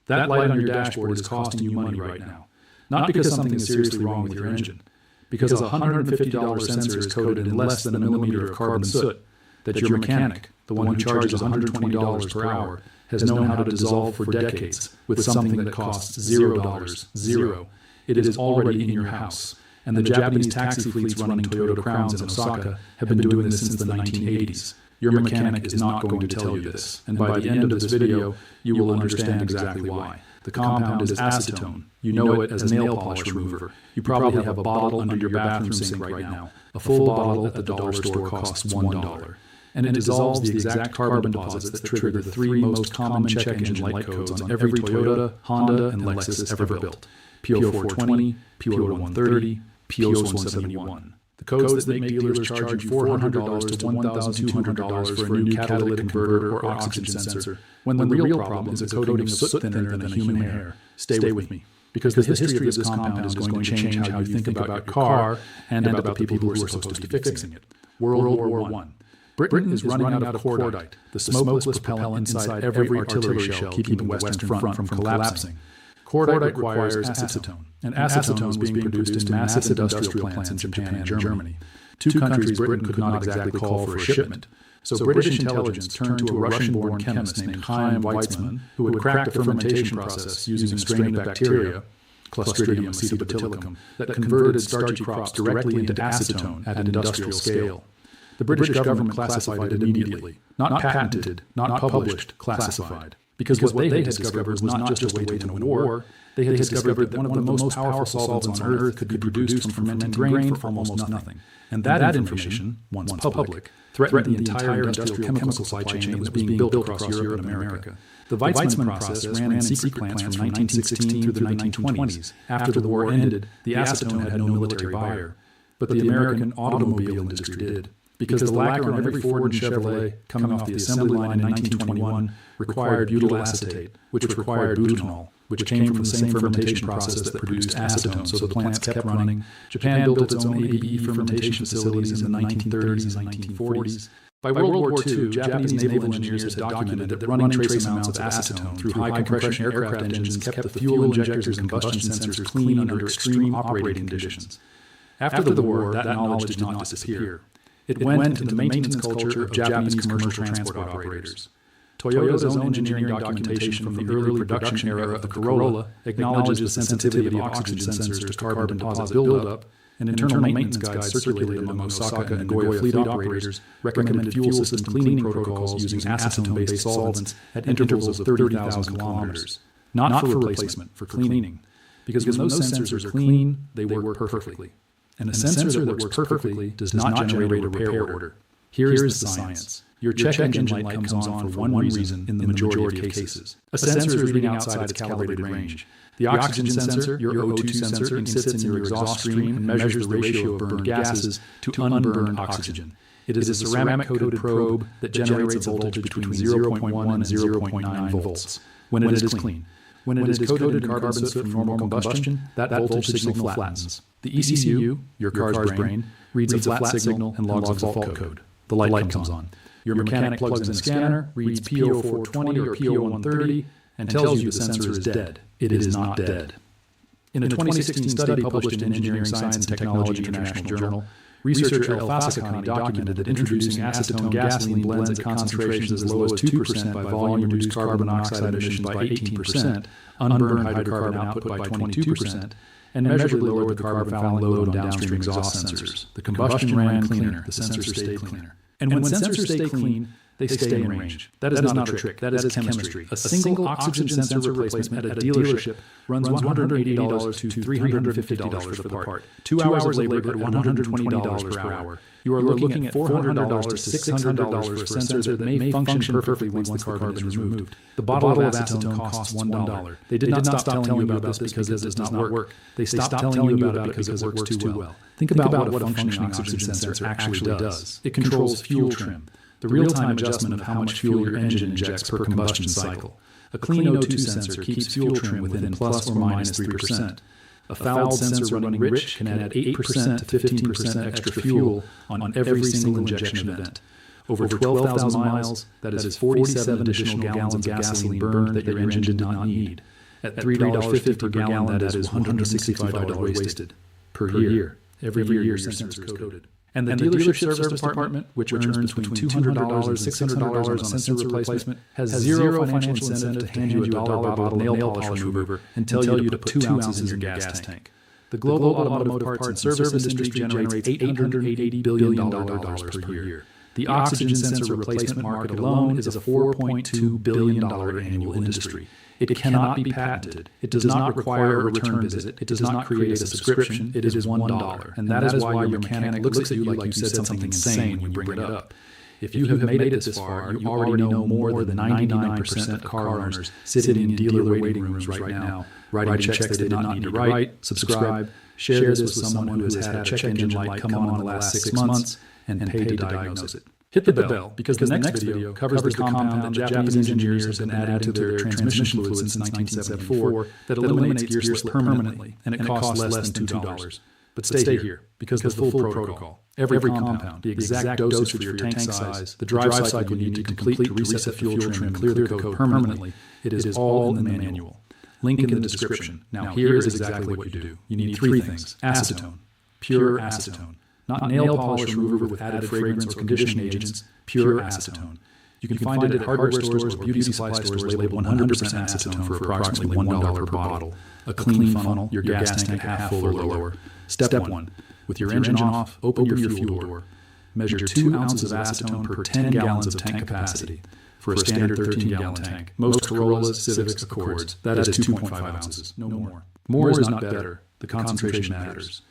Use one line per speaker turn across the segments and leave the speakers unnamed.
That light on your dashboard is costing you money right now. Not because something is seriously wrong with your engine. Because a $150 sensor is coated in less than a millimeter of carbon soot that your mechanic, the one who charges $120 per hour, has known how to dissolve for decades with something that costs $0, zero. It is already in your house. And the Japanese taxi fleets running Toyota Crowns in Osaka have been doing this since the 1980s. Your mechanic is not going to tell you this, and by the end of this video, you will understand exactly why. The compound is acetone. You know it as nail polish remover. You probably have a bottle under your bathroom sink right now. A full bottle at the dollar store costs $1. And it dissolves the exact carbon deposits that trigger the three most common check engine light codes on every Toyota, Honda, and Lexus ever built. P0420, P0130, P0171. The codes that make dealers charge you $400 to $1,200 for a new catalytic converter or oxygen sensor, when the real problem is a coating of soot thinner than a human hair. Stay with me, because the history of this compound is going to change how you think about your car and about the people who are supposed to be fixing it. World War I. Britain is running out of cordite, the smokeless propellant inside every artillery shell keeping the Western Front from collapsing. Cordite requires acetone, and acetone is being produced in massive industrial plants in Japan and Germany. Two countries Britain could not exactly call for a shipment. So British intelligence turned to a Russian-born chemist named Chaim Weizmann, who had cracked a fermentation process using a strain of bacteria, Clostridium acetobotulicum, that converted starchy crops directly into acetone at an industrial scale. The British government classified it immediately. Not patented, not published, classified. Because what they had discovered was not just a way to win a war. They had discovered that one of the most powerful solvents on Earth could be produced from fermented grain for almost nothing. And that information, once public, threatened the entire industrial chemical supply chain that was being built across Europe and America. The Weizmann process ran in secret plants from 1916 through the 1920s. After the war ended, the acetone had no military buyer. But the American automobile industry did. Because the lacquer on every Ford and Chevrolet coming off the assembly line in 1921 required butyl acetate, which required butanol, which came from the same fermentation process that produced acetone, so the plants kept running. Japan built its own ABE fermentation facilities in the 1930s and 1940s. By World War II, Japanese naval engineers had documented that running trace amounts of acetone through high-compression aircraft engines kept the fuel injectors and combustion sensors clean under extreme operating conditions. After the war, that knowledge did not disappear. It went into the maintenance culture of Japanese commercial transport operators. Toyota's own engineering documentation from the early production era of the Corolla acknowledged the sensitivity of oxygen sensors to carbon deposit buildup, and internal maintenance guides circulated among Osaka and Nagoya fleet operators recommended fuel system cleaning protocols using acetone-based solvents at intervals of 30,000 kilometers. Not for replacement, for cleaning. Because when those sensors are clean, they work perfectly. And a sensor that works perfectly does not generate a repair order. Here is the science. Your check engine light comes on for one reason in the majority of cases. A sensor is reading outside its calibrated range. The oxygen sensor, your O2 sensor, sits in your exhaust stream and measures the ratio of burned gases to unburned oxygen. It is a ceramic-coated probe that generates a voltage between 0.1 and 0.9 volts when it is clean. When it is coated in carbon soot from normal combustion, that voltage signal flattens. The ECU, your car's brain, reads a flat signal and logs a fault code. The light comes on. Your mechanic plugs in a scanner, reads P0420 or P0130, and tells you the sensor is dead. It is not dead. In a 2016 study published in Engineering Science and Technology International Journal, researcher El Fasakani documented that introducing acetone gasoline blends at concentrations as low as 2% by volume reduced carbon monoxide emissions by 18%, unburned hydrocarbon output by 22%, and measurably lowered the carbon fouling load on downstream exhaust sensors. The combustion ran cleaner, the sensors stayed cleaner. And when sensors stay clean, they stay in range. That is not a trick. That is chemistry. A single oxygen sensor replacement at a dealership runs $180 to $350 for the part. 2 hours of labor at $120 per hour. You are looking at $400 to $600 for a sensor that may function perfectly once the carbon is removed. The bottle of acetone costs $1. They did not stop telling you about this because it does not work. They stopped telling you about it because it works too well. Think about what a functioning oxygen sensor actually does. It controls fuel trim, the real-time adjustment of how much fuel your engine injects per combustion cycle. A clean O2 sensor keeps fuel trim within plus or minus 3%. A fouled sensor running rich can add 8% to 15% extra fuel on every single injection event. Over 12,000 miles, that is 47 additional gallons of gasoline burned that your engine did not need. At $3.50 per gallon, that is $165 wasted per year. Every year your sensor is coded. And the dealership service department, which earns between $200 and $600 on a sensor replacement, has zero financial incentive to hand you a dollar bottle of nail polish remover and tell you to put 2 ounces in your gas tank. The global automotive parts and service industry generates $880 billion per year. The oxygen sensor replacement market alone is a $4.2 billion annual industry. It cannot be patented. It does not require a return visit. It does not create a subscription. It is $1. And that is why your mechanic looks at you like you said something insane when you bring it up. If you have made it this far, you already know more than 99% of car owners sitting in dealer waiting rooms right now, writing checks they did not need to write. Subscribe, share this with someone who has had a check engine light come on in the last 6 months, and pay to diagnose it. Hit the bell, because the next video covers the compound that Japanese engineers have been adding to their transmission fluid since 1974 that eliminates gear slip permanently, and it costs less than $2. But stay here, because the full protocol, every compound, the exact dosage for your tank size, the drive cycle you need to complete to reset the fuel trim and clear the code permanently, it is all in the manual. Link in the description. Now here is exactly what you do. You need 3 things. Acetone, pure acetone. Not nail polish remover with added fragrance or conditioning agents, pure acetone. You can find it at hardware stores or beauty supply stores labeled 100% acetone for approximately $1 per bottle. A clean funnel, your gas tank half full or lower. Step 1. With your engine off, open your fuel door. Measure 2 ounces of acetone per 10 gallons of tank capacity for a standard 13-gallon tank. Most Corollas, Civics, Accords, that is 2.5 ounces, no more. More is not better. The concentration matters.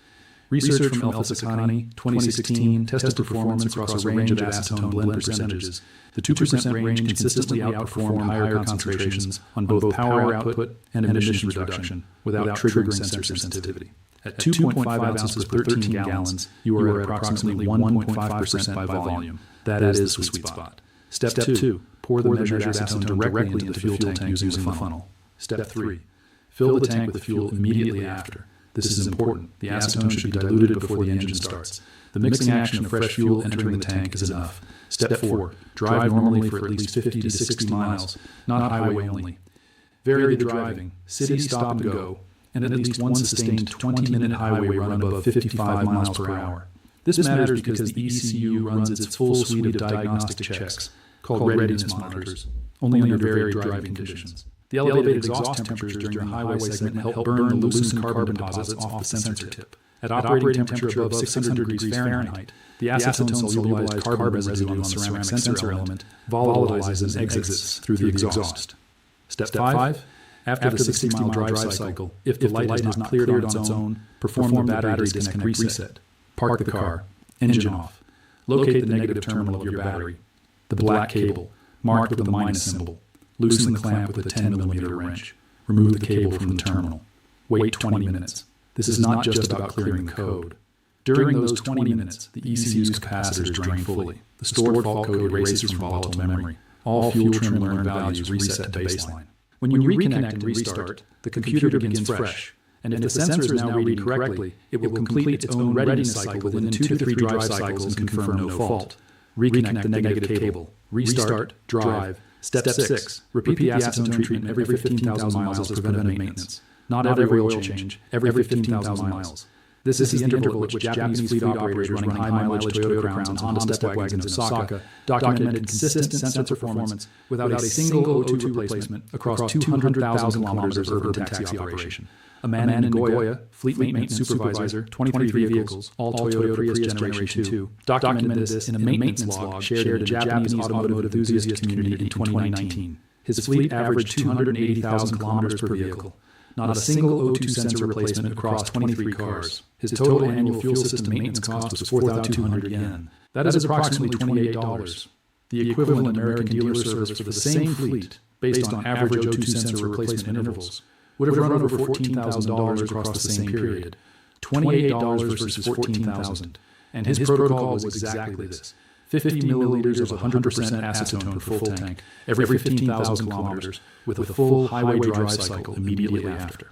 Research from Osaka 2016 tested performance across a range of acetone blend percentages. The 2% range consistently outperformed higher concentrations on both power output and emissions reduction without triggering sensor sensitivity. At 2.5 ounces per 13 gallons, you are at approximately 1.5% by volume. That is the sweet spot. Step 2. Pour the measured acetone directly into the fuel tank using the funnel. Step 3. Fill the tank with fuel immediately after. This is important. The acetone should be diluted before the engine starts. The mixing action of fresh fuel entering the tank is enough. Step 4. Drive normally for at least 50 to 60 miles, not highway only. Vary the driving, city stop and go, and at least one sustained 20-minute highway run above 55 miles per hour. This matters because the ECU runs its full suite of diagnostic checks, called readiness monitors, only under very driving conditions. The elevated exhaust temperatures during the highway segment help burn the loosened carbon deposits off the sensor tip. At operating temperature above 600 degrees Fahrenheit, the acetone-solubilized carbon residue on the ceramic sensor element volatilizes and exits through the exhaust. Step 5. After the 60-mile drive cycle, if the light is not cleared on its own, perform the battery disconnect reset. Park the car, engine off. Locate the negative terminal of your battery, the black cable, marked with the minus symbol. Loosen the clamp with a 10mm wrench. Remove the cable from the terminal. Wait 20 minutes. This is not just about clearing the code. During those 20 minutes, the ECU's capacitors drain fully. The stored fault code erases from volatile memory. All fuel trim learned values reset to baseline. When you reconnect and restart, the computer begins fresh. And if the sensor is now reading correctly, it will complete its own readiness cycle within 2 to 3 drive cycles and confirm no fault. Reconnect the negative cable. Restart, drive. Step 6. Repeat the acetone treatment every 15,000 miles as preventive maintenance. Not every oil change, every 15,000 miles. This is the interval at which Japanese fleet operators running high-mileage Toyota Crowns and Honda Step wagons in Osaka documented consistent sensor performance without a single O2 replacement across 200,000 kilometers of urban taxi operation. A man in Nagoya, fleet maintenance supervisor, 23 vehicles, all Toyota Prius Generation 2, documented this in a maintenance log shared in the Japanese automotive enthusiast community in 2019. His fleet averaged 280,000 kilometers per vehicle. Not a single O2 sensor replacement across 23 cars. His total annual fuel system maintenance cost was 4,200 yen. That is approximately $28. The equivalent American dealer service for the same fleet, based on average O2 sensor replacement intervals, would have run over $14,000 across the same period. $28 versus $14,000. And his protocol was exactly this. 50 milliliters of 100% acetone per full tank every 15,000 kilometers with a full highway drive cycle immediately after.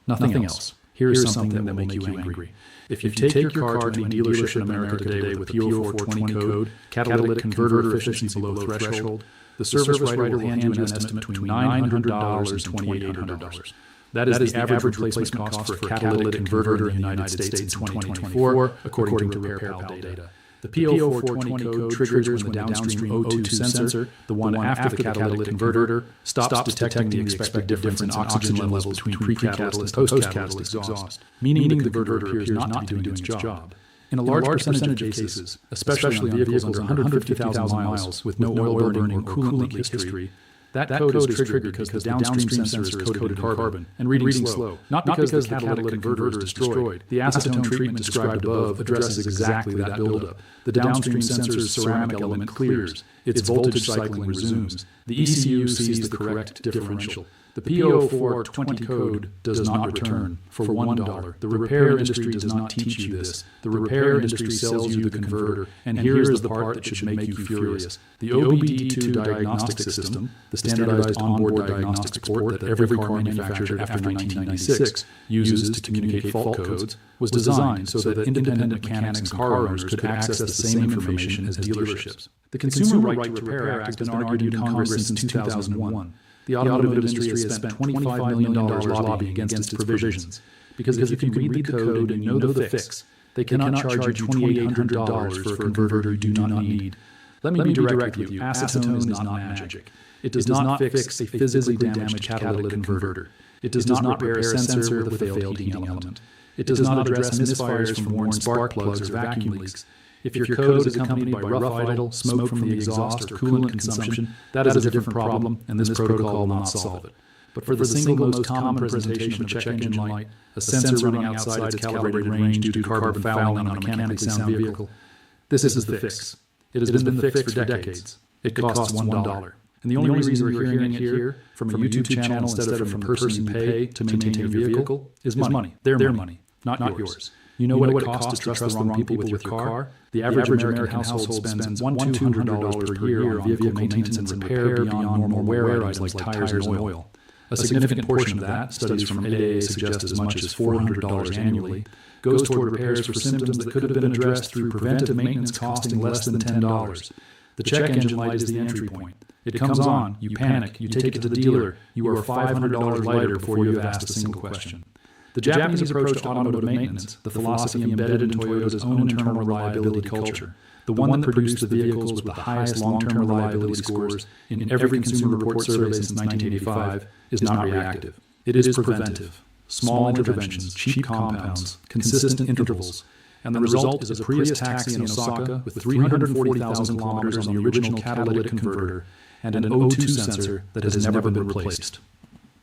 Nothing else. Here is something that will make you angry. If you take your car to a dealership in America today with P0420 code, catalytic converter efficiency below threshold, the service writer will hand you an estimate between $900 and $2,800. That is the average replacement cost for a catalytic converter in the United States in 2024, according to RepairPal data. The P0420 code triggers when the downstream O2 sensor, the one after the catalytic converter, stops detecting the expected difference in oxygen levels between pre-catalyst and post-catalyst exhaust, meaning the converter appears not to be doing its job. In a large percentage of cases, especially on vehicles under 150,000 miles with no oil burning or coolant leak history, that code is triggered because the downstream sensor is coated in carbon and reading slow, not because the catalytic converter is destroyed. The acetone treatment described above addresses exactly that buildup. The downstream sensor's ceramic element clears, its voltage cycling resumes. The ECU sees the correct differential. The P0420 code does not return for $1. The repair industry does not teach you this. The repair industry sells you the converter, and here is the part that should make you furious. The OBD2 diagnostic system, the standardized onboard diagnostic port that every car manufactured after 1996 uses to communicate fault codes, was designed so that independent mechanics and car owners could access the same information as dealerships. The Consumer Right to Repair Act has been argued in Congress since 2001. The automotive industry has spent $25 million lobbying against its provisions, because if you can read the code and know the fix, they cannot charge you $2,800 for a converter you do not need. Let me be direct with you, acetone is not magic. It does not fix a physically damaged catalytic converter. It does not repair a sensor with a failed heating element. It does not address misfires from worn spark plugs or vacuum leaks. If your code is accompanied by rough idle, smoke from the exhaust, or coolant consumption, that is a different problem, and this protocol will not solve it. But for the single most common presentation of a check engine light, a sensor running outside its calibrated range due to carbon fouling on a mechanically sound vehicle, this is the fix. It has been the fix for decades. It costs $1. And the only reason you're hearing it here from a YouTube channel instead of from a person you pay to maintain your vehicle is money. Their money, not yours. You know what it costs to trust the wrong people with your car? The average American household spends $100-$200 per year on vehicle maintenance and repair beyond normal wear items like tires and oil. A significant portion of that, studies from AAA suggest as much as $400 annually, goes toward repairs for symptoms that could have been addressed through preventive maintenance costing less than $10. The check engine light is the entry point. It comes on, you panic, you take it to the dealer, you are $500 lighter before you have asked a single question. The Japanese approach to automotive maintenance, the philosophy embedded in Toyota's own internal reliability culture, the one that produced the vehicles with the highest long-term reliability scores in every Consumer Report survey since 1985, is not reactive. It is preventive. Small interventions, cheap compounds, consistent intervals, and the result is a Prius taxi in Osaka with 340,000 kilometers on the original catalytic converter and an O2 sensor that has never been replaced.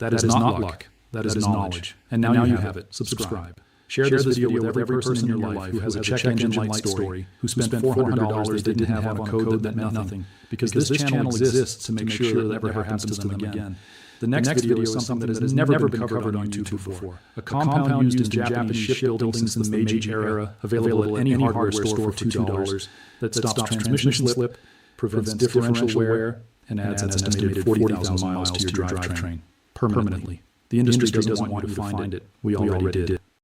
That is not luck. That is knowledge. And now you have it. Subscribe. Share this video with every person in your life who has a check engine light story, who spent $400 they didn't have on a code that meant nothing, because this channel exists to make sure that never happens to them again. The next video is something that has never been covered on YouTube before. A compound used in Japanese shipbuilding since the Meiji era, available at any hardware store for $2, that stops transmission slip, prevents differential wear, and adds an estimated 40,000 miles to your drivetrain permanently. The industry doesn't want you to find it. We already did.